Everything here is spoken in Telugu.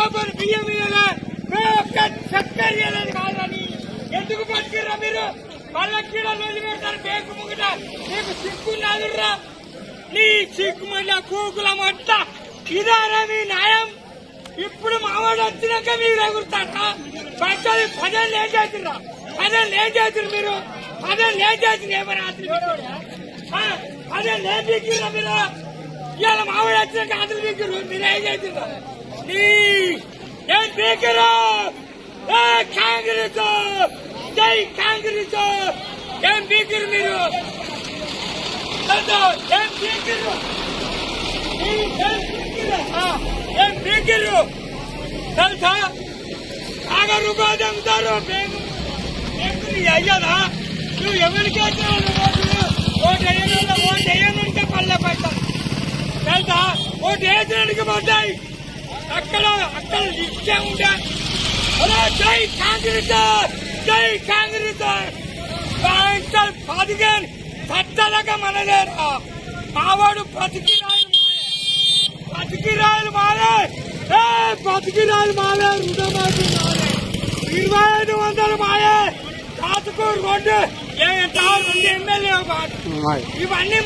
రూపాయలు బియ్యం చక్కెర ఇవ్వలేదు కాదని ఎందుకు పట్టుకురా మీరు? పల్లకీడ రోజు పెడతారు బేకు ముగిట. నీకు సిగ్గున్నాదుర్రా? నీ సిగ్గు మళ్ళీ కూకుల మొట్ట ఇదారా మీ న్యాయం? ఇప్పుడు మావాడు వచ్చినాక మీరు ఎగురుతాట. పదేళ్ళు ఏం చేతుర్రా? పదేళ్ళు ఏం చేతురు మీరు? పదేళ్ళు ఏం చేతురు? ఏమో రాత్రి పదేళ్ళు ఏం దిక్కురా మీరు? ఇవాళ మావాడు వచ్చినాక అతను దిక్కురు మీరేం చేతుర్రా? నీ ఏం దిక్కురా? కాంగ్రెస్ జై కాంగ్రెస్. ఏం దిక్కురు మీరు? ఏం దిక్కురు? ఏం దిక్కురు తెలుసా? ఆగరు గోదంతారు అయ్యదా? నువ్వు ఎవరికి ఓటు వేయనంటే పల్లె పడతావు తెలుసా? ఓటు వేసినందుకు పడ్డాయి. అక్కడ ఇచ్చే ఉంటా. జై కాంగ్రెస్ జై కాంగ్రెస్. పదిహేను చట్టలగా మనదేరా. మావాడు బతికిరాయలు మాలే బతికిరాయలు మాలే రుణమాఫీ మాలే 2500 మాలే కాతుకు 2 ఎమ్మెల్యే ఇవన్నీ